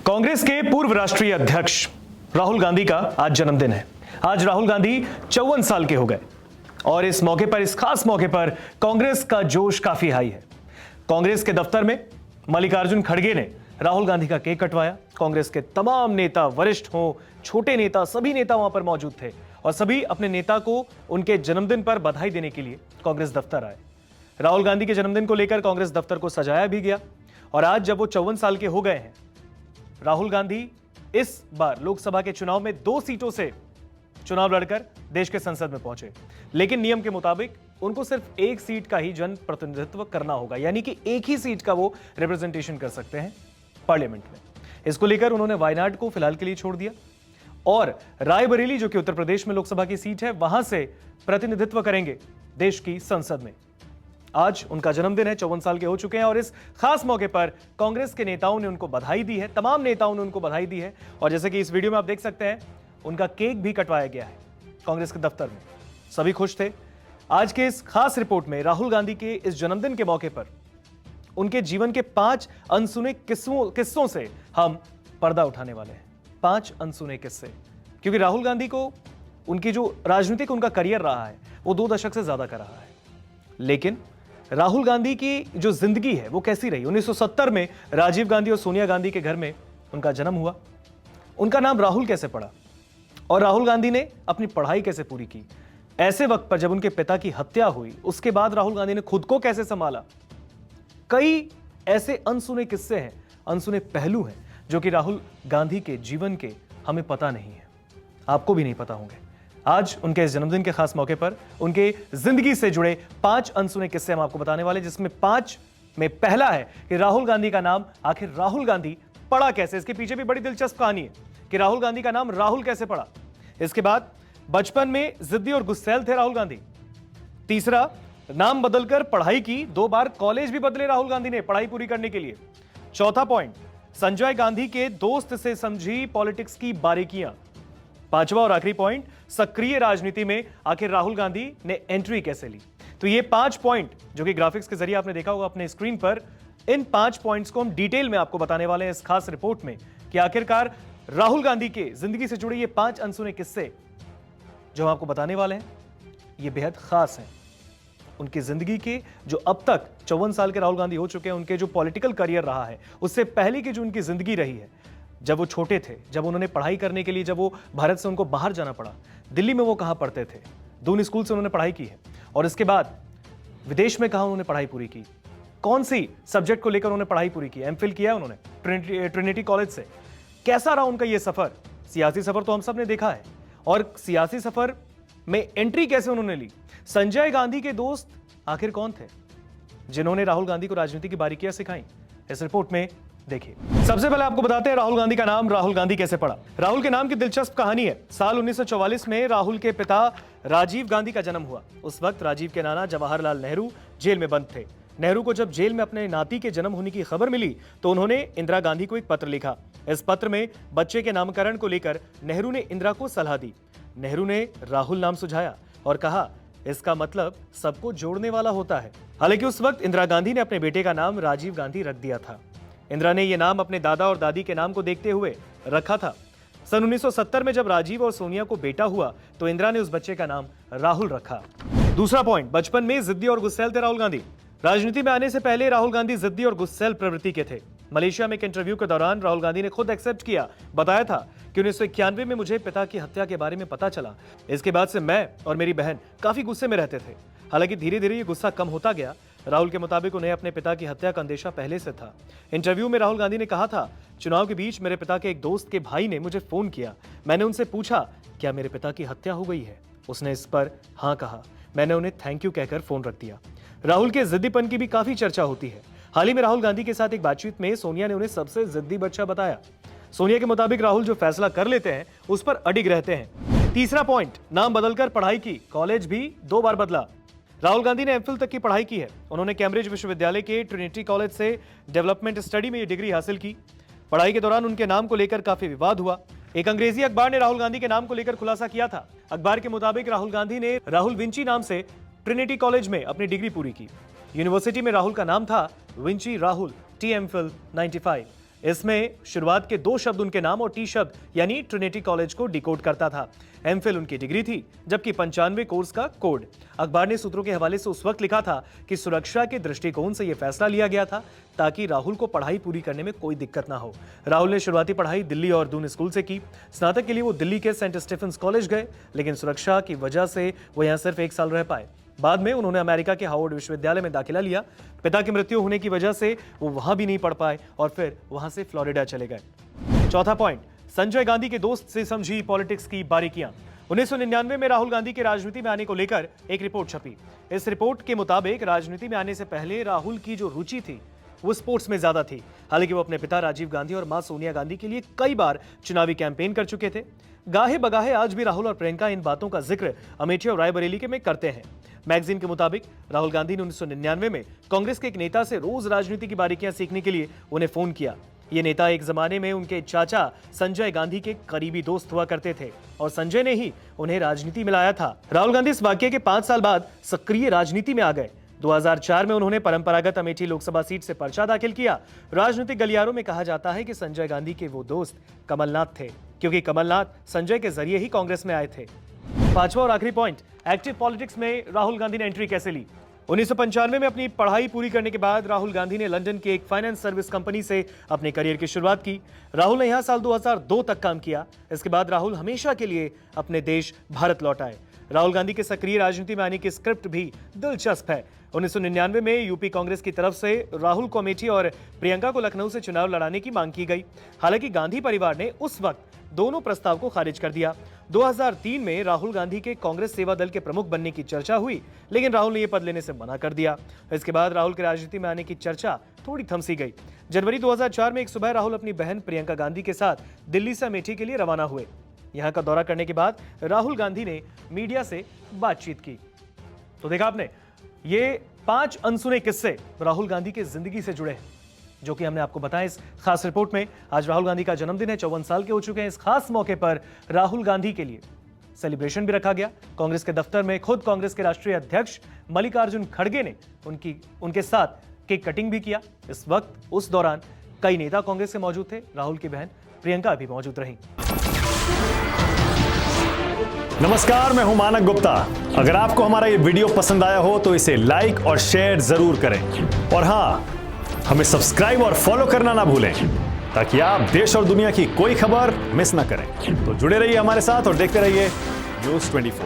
कांग्रेस के पूर्व राष्ट्रीय अध्यक्ष राहुल गांधी का आज जन्मदिन है। आज राहुल गांधी 54 साल के हो गए और इस मौके पर, इस खास मौके पर कांग्रेस का जोश काफी हाई है। कांग्रेस के दफ्तर में मल्लिकार्जुन खड़गे ने राहुल गांधी का केक कटवाया। कांग्रेस के तमाम नेता, वरिष्ठ हों, छोटे नेता, सभी नेता वहां पर मौजूद थे और सभी अपने नेता को उनके जन्मदिन पर बधाई देने के लिए कांग्रेस दफ्तर आए। राहुल गांधी के जन्मदिन को लेकर कांग्रेस दफ्तर को सजाया भी गया और आज जब वो 54 साल के हो गए हैं, राहुल गांधी इस बार लोकसभा के चुनाव में 2 सीटों से चुनाव लड़कर देश के संसद में पहुंचे, लेकिन नियम के मुताबिक उनको सिर्फ एक सीट का ही जन प्रतिनिधित्व करना होगा, यानी कि एक ही सीट का वो रिप्रेजेंटेशन कर सकते हैं पार्लियामेंट में। इसको लेकर उन्होंने वायनाड को फिलहाल के लिए छोड़ दिया और रायबरेली, जो कि उत्तर प्रदेश में लोकसभा की सीट है, वहां से प्रतिनिधित्व करेंगे देश की संसद में। आज उनका जन्मदिन है, 54 साल के हो चुके हैं और इस खास मौके पर कांग्रेस के नेताओं ने उनको बधाई दी है, तमाम नेताओं ने उनको बधाई दी है और जैसे कि इस वीडियो में आप देख सकते हैं, उनका केक भी कटवाया गया है कांग्रेस के दफ्तर में। सभी खुश थे। आज के इस खास रिपोर्ट में राहुल गांधी के इस जन्मदिन के मौके पर उनके जीवन के 5 अनसुने किस्सों से हम पर्दा उठाने वाले हैं। 5 अनसुने किस्से, क्योंकि राहुल गांधी को उनकी जो राजनीतिक उनका करियर रहा है वो 2 दशक से ज्यादा का रहा है, लेकिन राहुल गांधी की जो जिंदगी है वो कैसी रही। 1970 में राजीव गांधी और सोनिया गांधी के घर में उनका जन्म हुआ। उनका नाम राहुल कैसे पड़ा और राहुल गांधी ने अपनी पढ़ाई कैसे पूरी की। ऐसे वक्त पर जब उनके पिता की हत्या हुई, उसके बाद राहुल गांधी ने खुद को कैसे संभाला। कई ऐसे अनसुने किस्से हैं, अनसुने पहलू हैं जो कि राहुल गांधी के जीवन के हमें पता नहीं है, आपको भी नहीं पता होंगे। आज उनके इस जन्मदिन के खास मौके पर उनके जिंदगी से जुड़े 5 अनसुने किस्से हम आपको बताने वाले, जिसमें 5 में पहला है कि राहुल गांधी का नाम आखिर राहुल गांधी पड़ा कैसे। इसके पीछे भी बड़ी दिलचस्प कहानी है कि राहुल गांधी का नाम राहुल कैसे पड़ा। इसके बाद बचपन में जिद्दी और गुस्सैल थे राहुल गांधी। तीसरा, नाम बदलकर पढ़ाई की, 2 बार कॉलेज भी बदले राहुल गांधी ने पढ़ाई पूरी करने के लिए। चौथा पॉइंट, संजय गांधी के दोस्त से समझी पॉलिटिक्स की बारीकियां। 5वां और आखिरी पॉइंट, सक्रिय राजनीति में आखिर राहुल गांधी ने एंट्री कैसे ली। तो ये 5 पॉइंट जो कि ग्राफिक्स के जरिए आपने देखा होगा अपने स्क्रीन पर, इन 5 पॉइंट्स को हम डिटेल में आपको बताने वाले हैं इस खास रिपोर्ट में कि आखिरकार राहुल गांधी के जिंदगी से जुड़े ये 5 अनसुने किस्से जो हम आपको बताने वाले हैं ये बेहद खास हैं। उनकी जिंदगी के जो अब तक 54 साल के राहुल गांधी हो चुके हैं, उनके जो पॉलिटिकल करियर रहा है, उससे पहले की जो उनकी जिंदगी रही है, जब वो छोटे थे, जब उन्होंने पढ़ाई करने के लिए, जब वो भारत से उनको बाहर जाना पड़ा, दिल्ली में वो कहां पढ़ते थे, दून स्कूल से उन्होंने पढ़ाई की है और इसके बाद विदेश में कहां उन्होंने पढ़ाई पूरी की, कौन सी सब्जेक्ट को लेकर उन्होंने पढ़ाई पूरी की, एमफिल किया उन्होंने ट्रिनिटी कॉलेज से। कैसा रहा उनका ये सफर। सियासी सफर तो हम सब ने देखा है और सियासी सफर में एंट्री कैसे उन्होंने ली। संजय गांधी के दोस्त आखिर कौन थे जिन्होंने राहुल गांधी को राजनीति की बारीकियां सिखाई, इस रिपोर्ट में देखिए। सबसे पहले आपको बताते हैं राहुल गांधी का नाम राहुल गांधी कैसे पड़ा। राहुल के नाम की दिलचस्प कहानी है। साल 1944 में राहुल के पिता राजीव गांधी का जन्म हुआ। उस वक्त राजीव के नाना जवाहरलाल नेहरू जेल में बंद थे। नेहरू को जब जेल में अपने नाती के जन्म होने की खबर मिली तो उन्होंने इंदिरा गांधी को एक पत्र लिखा। इस पत्र में बच्चे के नामकरण को लेकर नेहरू ने इंदिरा को सलाह दी। नेहरू ने राहुल नाम सुझाया और कहा, इसका मतलब सबको जोड़ने वाला होता है। हालांकि उस वक्त इंदिरा गांधी ने अपने बेटे का नाम राजीव गांधी रख दिया था। इंदिरा ने यह नाम अपने दादा और दादी के नाम को देखते हुए रखा था। सन 1970 में जब राजीव और सोनिया को बेटा हुआ तो इंदिरा ने उस बच्चे का नाम राहुल रखा। दूसरा पॉइंट, बचपन में जिद्दी और गुस्सैल थे राहुल गांधी। राजनीति में आने से पहले राहुल गांधी जिद्दी और गुस्सैल प्रवृत्ति के थे। मलेशिया में एक इंटरव्यू के दौरान राहुल गांधी ने खुद एक्सेप्ट किया, बताया था कि 1991 में मुझे पिता की हत्या के बारे में पता चला। इसके बाद से मैं और मेरी बहन काफी गुस्से में रहते थे। हालांकि धीरे धीरे ये गुस्सा कम होता गया। राहुल के मुताबिक उन्हें अपने पिता की हत्या का अंदेशा पहले से था। इंटरव्यू में राहुल गांधी ने कहा था, चुनाव के बीच मेरे पिता के एक दोस्त के भाई ने मुझे फोन किया। मैंने उनसे पूछा, क्या मेरे पिता की हत्या हो गई है? उसने इस पर हाँ कहा। मैंने उन्हें थैंक यू कहकर फोन रख दिया। राहुल के जिद्दीपन की भी काफी चर्चा होती है। हाल ही में राहुल गांधी के साथ एक बातचीत में सोनिया ने उन्हें सबसे जिद्दी बच्चा बताया। सोनिया के मुताबिक राहुल जो फैसला कर लेते हैं उस पर अडिग रहते हैं। तीसरा पॉइंट, नाम बदलकर पढ़ाई की, कॉलेज भी 2 बार बदला। राहुल गांधी ने एमफिल तक की पढ़ाई की है। उन्होंने कैम्ब्रिज विश्वविद्यालय के ट्रिनिटी कॉलेज से डेवलपमेंट स्टडी में ये डिग्री हासिल की। पढ़ाई के दौरान उनके नाम को लेकर काफी विवाद हुआ। एक अंग्रेजी अखबार ने राहुल गांधी के नाम को लेकर खुलासा किया था। अखबार के मुताबिक राहुल गांधी ने राहुल विंची नाम से ट्रिनिटी कॉलेज में अपनी डिग्री पूरी की। यूनिवर्सिटी में राहुल का नाम था विंची राहुल, टी एमफिल 95। इसमें शुरुआत के 2 शब्द उनके नाम और टी शब्द यानी ट्रिनिटी कॉलेज को डिकोड करता था। एमफिल उनकी डिग्री थी, जबकि 95 कोर्स का कोड। अखबार ने सूत्रों के हवाले से उस वक्त लिखा था कि सुरक्षा के दृष्टिकोण से यह फैसला लिया गया था ताकि राहुल को पढ़ाई पूरी करने में कोई दिक्कत ना हो। राहुल ने शुरुआती पढ़ाई दिल्ली और दून स्कूल से की। स्नातक के लिए वो दिल्ली के सेंट स्टीफेंस कॉलेज गए, लेकिन सुरक्षा की वजह से वो यहाँ सिर्फ 1 साल रह पाए। बाद में उन्होंने अमेरिका के हार्वर्ड विश्वविद्यालय में दाखिला लिया। पिता की मृत्यु होने की वजह से वो वहां भी नहीं पढ़ पाए और फिर वहां से फ्लोरिडा चले गए। चौथा पॉइंट, संजय गांधी के दोस्त से समझी पॉलिटिक्स की बारीकियां। 1999 में राहुल गांधी के राजनीति में आने को लेकर एक रिपोर्ट छपी। इस रिपोर्ट के मुताबिक राजनीति में आने से पहले राहुल की जो रुचि थी वो स्पोर्ट्स में ज्यादा थी। हालांकि वो अपने पिता राजीव गांधी और मां सोनिया गांधी के लिए कई बार चुनावी कैंपेन कर चुके थे। गाहे बगाहे आज भी राहुल और प्रियंका इन बातों का जिक्र अमेठी और रायबरेली के में करते हैं। मैगजीन के मुताबिक राहुल गांधी ने 1999 में कांग्रेस के एक नेता से रोज राजनीति की बारीकियां सीखने के लिए उन्हें फोन किया। ये नेता एक जमाने में उनके चाचा संजय गांधी के करीबी दोस्त हुआ करते थे और संजय ने ही उन्हें राजनीति में लाया था। राहुल गांधी इस वाकये के 5 साल बाद सक्रिय राजनीति में आ गए। 2004 में उन्होंने परंपरागत अमेठी लोकसभा सीट से पर्चा दाखिल किया। राजनीतिक गलियारों में कहा जाता है कि संजय गांधी के वो दोस्त कमलनाथ थे, क्योंकि कमलनाथ संजय के जरिए ही कांग्रेस में आए थे। 5वां और आखिरी पॉइंट, एक्टिव पॉलिटिक्स में राहुल गांधी ने एंट्री कैसे ली। 1995 में अपनी पढ़ाई पूरी करने के बाद राहुल गांधी ने लंदन की एक फाइनेंस सर्विस कंपनी से अपने करियर की शुरुआत की। राहुल ने यहां साल 2002 तक काम किया। इसके बाद राहुल हमेशा के लिए अपने देश भारत लौट आए। राहुल गांधी के सक्रिय राजनीति में आने की स्क्रिप्ट भी दिलचस्प है। 1999 में यूपी कांग्रेस की तरफ से राहुल को अमेठी और प्रियंका को लखनऊ से चुनाव लड़ाने की मांग की गई। हालांकि गांधी परिवार ने उस वक्त दोनों प्रस्ताव को खारिज कर दिया। 2003 में राहुल गांधी के कांग्रेस सेवा दल के प्रमुख बनने की चर्चा हुई, लेकिन राहुल ने यह पद लेने से मना कर दिया। इसके बाद राहुल के राजनीति में आने की चर्चा थोड़ी थमसी गई। जनवरी 2004 में एक सुबह राहुल अपनी बहन प्रियंका गांधी के साथ दिल्ली से अमेठी के लिए रवाना हुए। यहां का दौरा करने के बाद राहुल गांधी ने मीडिया से बातचीत की। तो देखा आपने, ये 5 अनसुने किस्से राहुल गांधी के जिंदगी से जुड़े हैं, जो कि हमने आपको बताया इस खास रिपोर्ट में। आज राहुल गांधी का जन्मदिन है, 54 साल के हो चुके हैं। इस खास मौके पर राहुल गांधी के लिए सेलिब्रेशन भी रखा गया। कांग्रेस के दफ्तर में खुद कांग्रेस के राष्ट्रीय अध्यक्ष मल्लिकार्जुन खड़गे ने उनके साथ केक कटिंग भी किया। इस वक्त उस दौरान कई नेता कांग्रेस के मौजूद थे। राहुल की बहन प्रियंका भी मौजूद रही। नमस्कार, मैं हूं मानक गुप्ता। अगर आपको हमारा ये वीडियो पसंद आया हो तो इसे लाइक और शेयर जरूर करें, और हां, हमें सब्सक्राइब और फॉलो करना ना भूलें ताकि आप देश और दुनिया की कोई खबर मिस ना करें। तो जुड़े रहिए हमारे साथ और देखते रहिए न्यूज़ 24।